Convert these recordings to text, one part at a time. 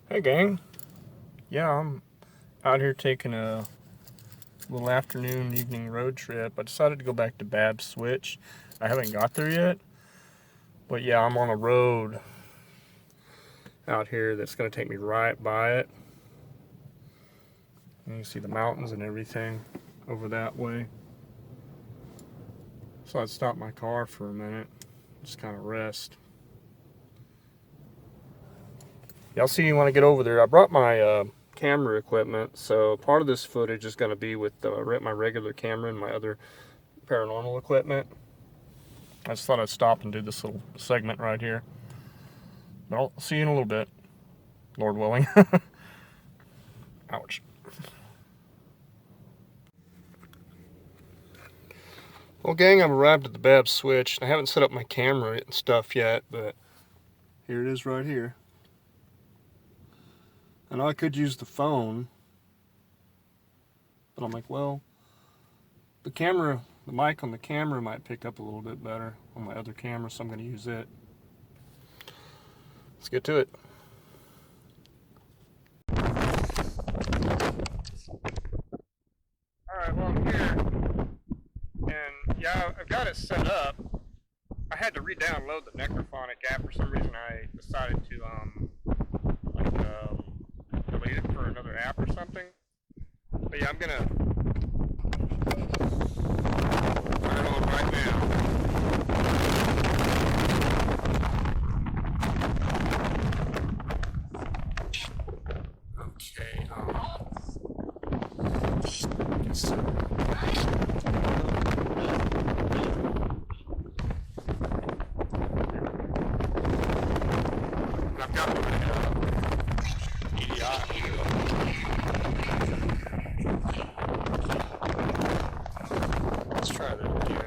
Hey gang, yeah, I'm out here taking a little afternoon, evening road trip. I decided to go back to Babbs Switch. I haven't got there yet, but yeah, I'm on a road out here that's going to take me right by it. And you can see the mountains and everything over that way. So I'd stop my car for a minute, just kind of rest. Yeah, I'll see you when I get over there. I brought my camera equipment, so part of this footage is going to be with my regular camera and my other paranormal equipment. I just thought I'd stop and do this little segment right here. But I'll see you in a little bit, Lord willing. Ouch. Well, gang, I've arrived at the Babbs Switch. I haven't set up my camera and stuff yet, but here it is right here. I know I could use the phone, but I'm like, well, the mic on the camera might pick up a little bit better on my other camera, so I'm going to use it. Let's get to it. Alright, well, I'm here, and yeah, I've got it set up. I had to re-download the Necrophonic app. For some reason I decided to delete it for another app or something. But yeah, I'm gonna turn it on right now. Okay, I've got my EDI here. Let's try that again.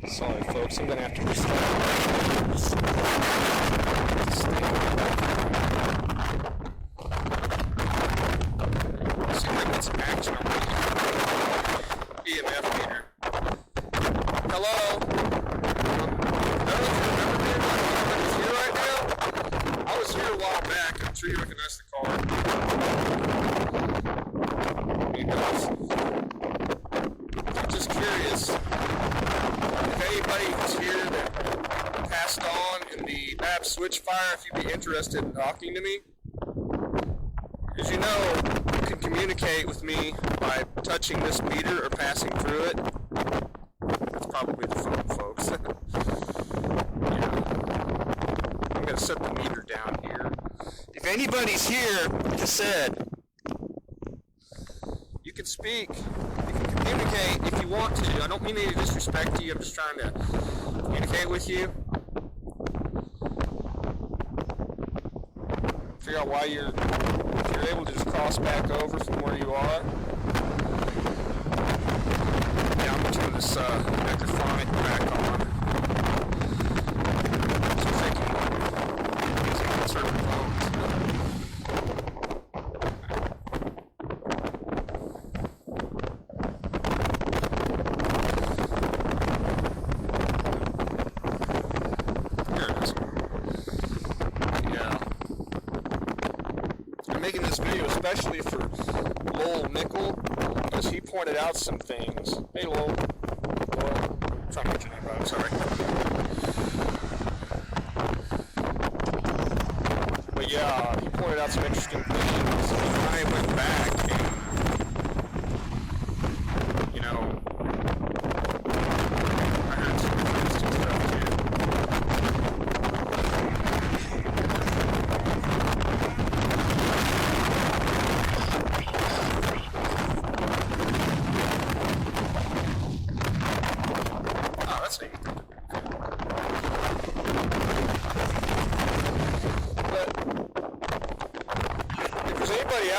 Sorry folks, I'm gonna have to restart this thing. See if I can get some action on the EMF meter. Hello? I don't know if you remember me or not, here right now. I was here a while back. I'm sure you recognize the car. He does. I'm just curious. If anybody's here that passed on in the Babbs Switch fire, if you'd be interested in talking to me. As you know, you can communicate with me by touching this meter or passing through it. That's probably the phone, folks. Yeah. I'm going to set the meter down here. If anybody's here, like I said, you can speak. You can communicate if you want to. I don't mean any disrespect to you. I'm just trying to communicate with you. Figure out why if you're able to just cross back over from where you are. Yeah, I'm gonna turn this Necrophonic back on. So if they can insert the phones. Making this video especially for Lowell Nickel, because he pointed out some things. Hey Lowell. Lowell. I'm trying to get your name right, I'm sorry. But yeah, he pointed out some interesting things. I went back and, you know, I heard some interesting stuff too.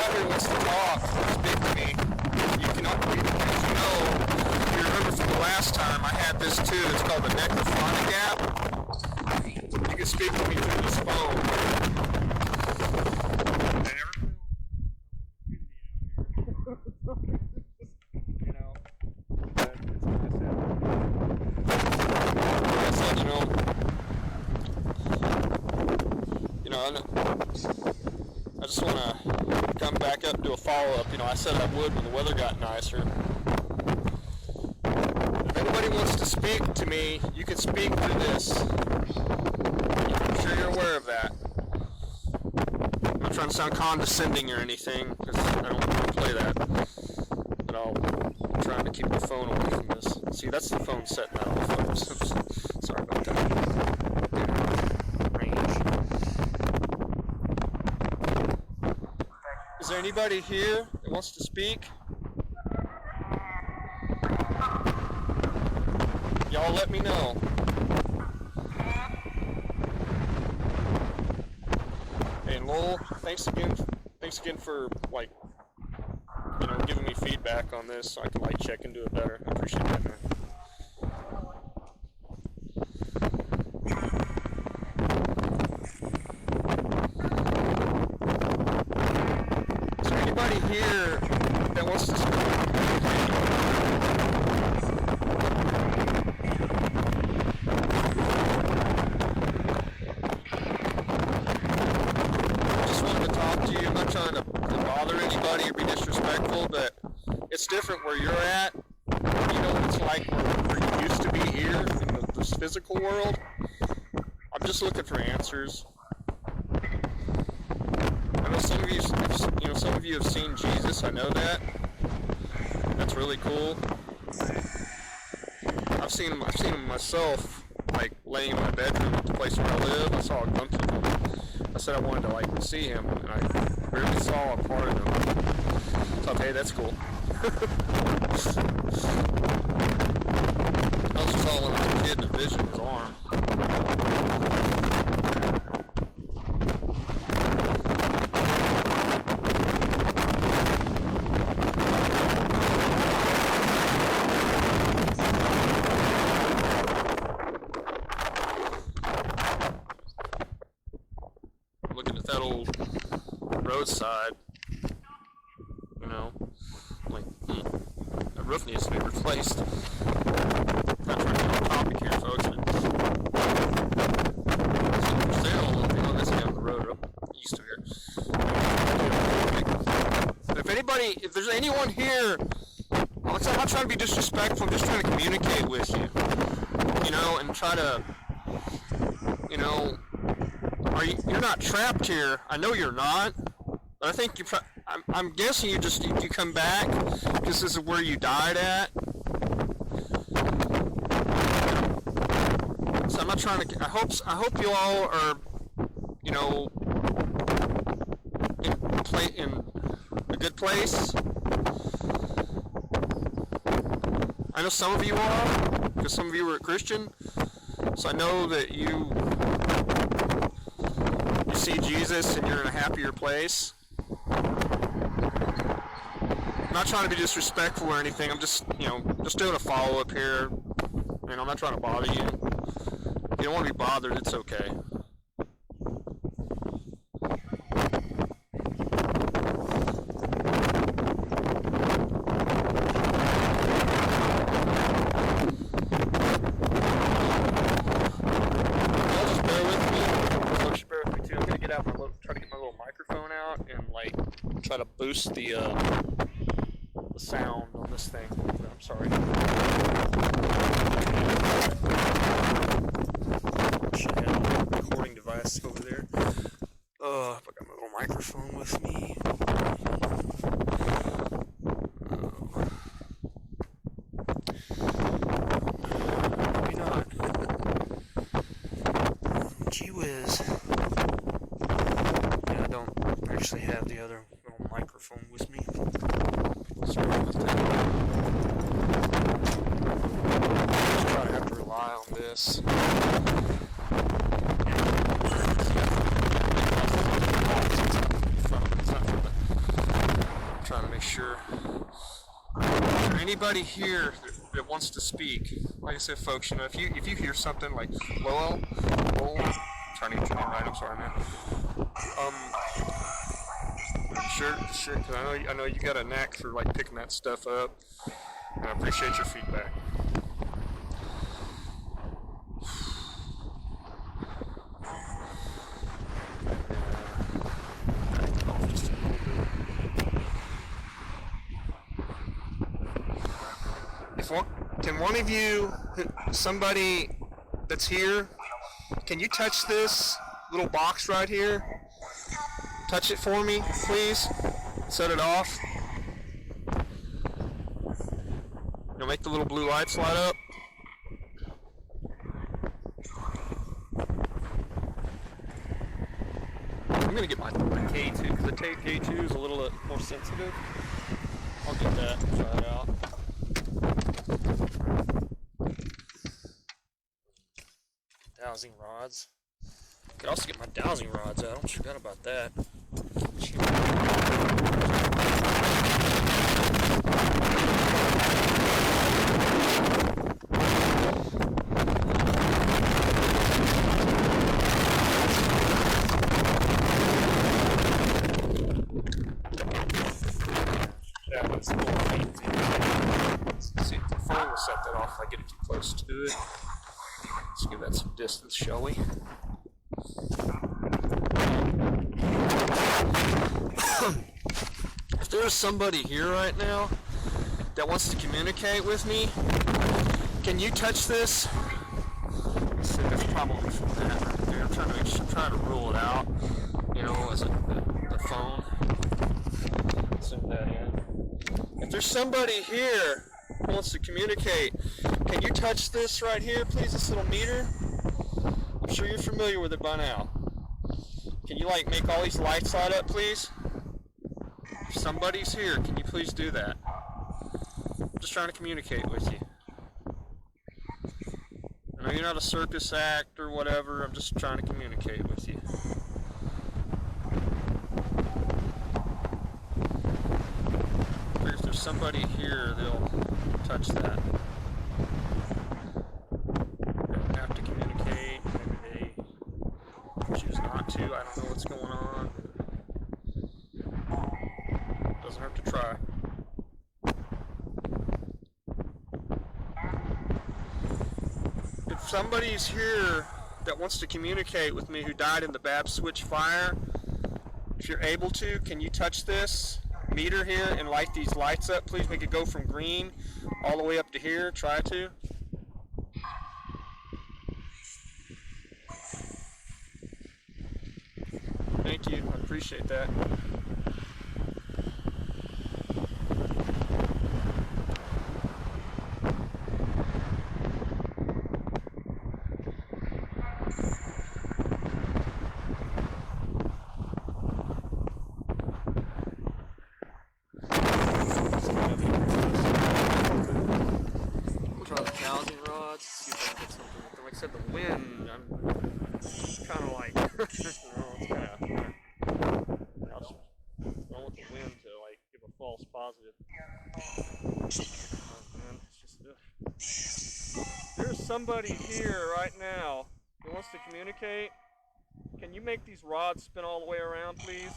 out here wants to talk, speak to me, you can, as you know, if you remember from the last time, I had this too. It's called the necrophonic app. You can speak to me through this phone. You know, but it's like I said, you know, I just want to come back up and do a follow-up. You know, I said I would when the weather got nicer. If anybody wants to speak to me, you can speak through this. I'm sure you're aware of that. I'm not trying to sound condescending or anything, because I don't want to play that. But I'm trying to keep the phone away from this. See, that's the phone setting that off. Sorry about that. Is there anybody here that wants to speak? Y'all let me know. And Lowell, thanks again for, like, you know, giving me feedback on this so I can like check and do it better. I appreciate that, man. Here that wants to speak. I just wanted to talk to you. I'm not trying to bother anybody or be disrespectful, but it's different where you're at. You know what it's like where you used to be here in this physical world. I'm just looking for answers. I know some of you, some of you have seen Jesus. I know that. That's really cool. I've seen him myself, like laying in my bedroom at the place where I live. I saw a glimpse of him. I said I wanted to like see him, and I really saw a part of him. So hey, that's cool. I also saw when I was a kid in a vision of his arm. That old roadside, you know, like, that roof needs to be replaced. I'm not trying to get off topic here, folks, but it's for sale, you know, this down the road up east of here. But if there's anyone here, like I said, I'm not trying to be disrespectful, I'm just trying to communicate with you, you know, and try to, you know, you're not trapped here. I know you're not, but I think I'm guessing you come back because this is where you died at. So I'm not trying to. I hope you all are, you know, in a good place. I know some of you are, because some of you are Christian. So I know that you see Jesus and you're in a happier place. I'm not trying to be disrespectful or anything. I'm just, you know, just doing a follow-up here. And I'm not trying to bother you. If you don't want to be bothered, it's okay. Try to get my little microphone out and like try to boost the sound on this thing. I'm sorry. Should have a recording device over there. I got my little microphone with me. Maybe not. Gee whiz. I don't actually have the other little microphone with me. Sorry about that. Just try to have to rely on this. It's not for the sure. Is there anybody here that wants to speak? Like I said, folks, you know, if you hear something like Lowell, I'm trying to get your name right. I'm sorry, man. Sure, because I know you got a knack for like picking that stuff up, and I appreciate your feedback. Can one of you, somebody that's here, can you touch this little box right here? Touch it for me, please. Set it off. You'll make the little blue lights light up. I'm gonna get my K2 because the K2 is a little more sensitive. I'll get that. Try it out. Dowsing rods. Could also get my dowsing rods out. I forgot about that. That one's a little faint. See if the phone will set that off if I get it too close to it. Let's give that some distance, shall we? If there's somebody here right now that wants to communicate with me, can you touch this? So there's probably from that right there. I'm trying to rule it out. You know, as the phone. Send that in. If there's somebody here who wants to communicate, can you touch this right here, please? This little meter. I'm sure you're familiar with it by now. Can you like make all these lights light up, please? If somebody's here, can you please do that? I'm just trying to communicate with you. I know you're not a circus act or whatever. I'm just trying to communicate with you. If there's somebody here, they'll touch that. They don't have to communicate. Maybe they choose not to. I don't know what's going on. Doesn't hurt to try. If somebody's here that wants to communicate with me who died in the Babbs Switch fire, if you're able to, can you touch this meter here and light these lights up, please? Make it go from green all the way up to here. Try to. Thank you. I appreciate that. There's somebody here right now who wants to communicate. Can you make these rods spin all the way around, please?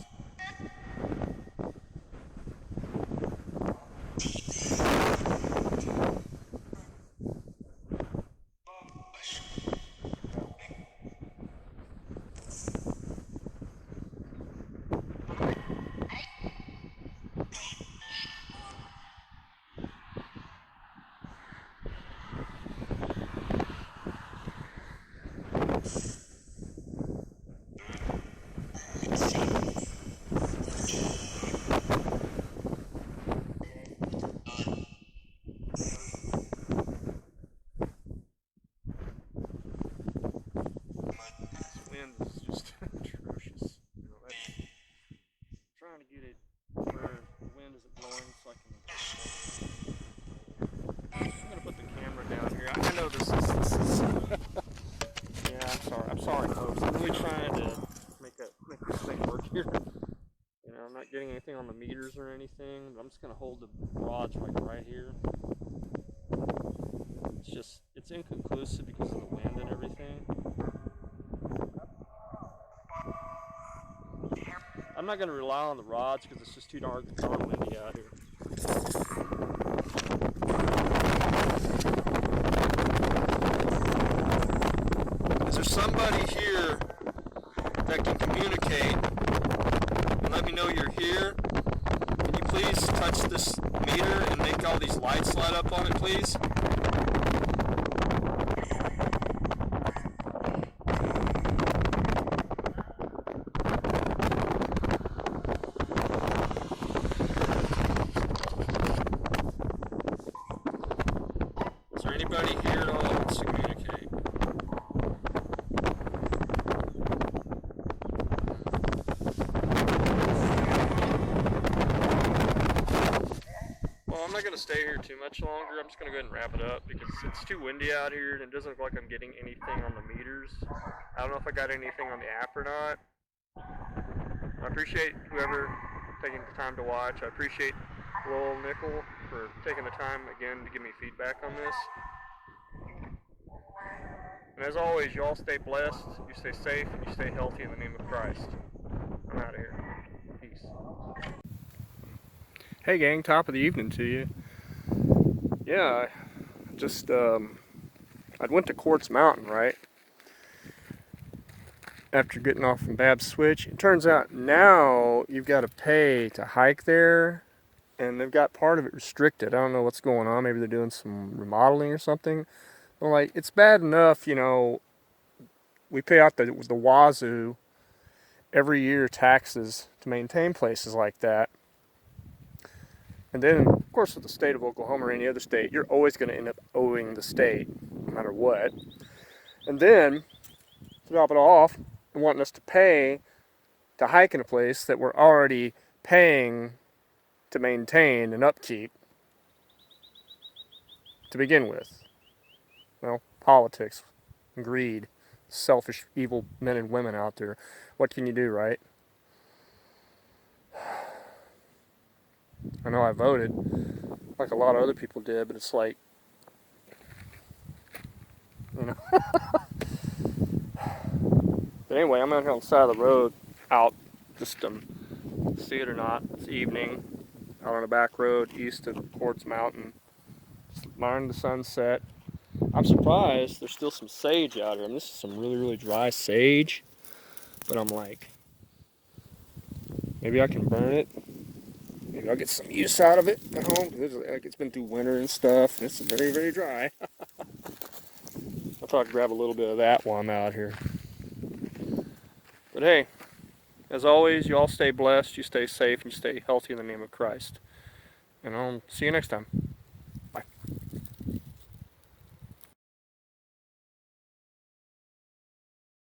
Getting anything on the meters or anything. I'm I'm just going to hold the rods right here. It's inconclusive because of the wind and everything. I'm not going to rely on the rods because it's just too darn windy out here. Is there somebody here that can communicate and let me know you're here? Can you please touch this meter and make all these lights light up on it, please? Is there anybody here at all that wants to communicate? Well, I'm not going to stay here too much longer. I'm just going to go ahead and wrap it up because it's too windy out here and it doesn't look like I'm getting anything on the meters. I don't know if I got anything on the app or not. I appreciate whoever taking the time to watch. I appreciate Lowell Nickel for taking the time again to give me feedback on this. And as always, you all stay blessed, you stay safe, and you stay healthy in the name of Christ. I'm out of here. Peace. Hey gang, top of the evening to you. Yeah, just I went to Quartz Mountain, right? After getting off from Babbs Switch. It turns out now you've got to pay to hike there, and they've got part of it restricted. I don't know what's going on. Maybe they're doing some remodeling or something. But like, it's bad enough, you know, we pay out the wazoo every year taxes to maintain places like that. And then, of course, with the state of Oklahoma or any other state, you're always going to end up owing the state, no matter what. And then, to top it off, they're wanting us to pay to hike in a place that we're already paying to maintain and upkeep to begin with. Well, politics, greed, selfish, evil men and women out there. What can you do, right? I know I voted, like a lot of other people did, but it's like, you know. But anyway, I'm out here on the side of the road, out, just see it or not, it's evening, out on a back road east of Quartz Mountain, just admiring the sunset. I'm surprised there's still some sage out here. I mean, this is some really, really dry sage, but I'm like, maybe I can burn it. Maybe I'll get some use out of it at home. It's been through winter and stuff, and it's very, very dry. I'll try to grab a little bit of that while I'm out here. But hey, as always, you all stay blessed, you stay safe, and you stay healthy in the name of Christ. And I'll see you next time.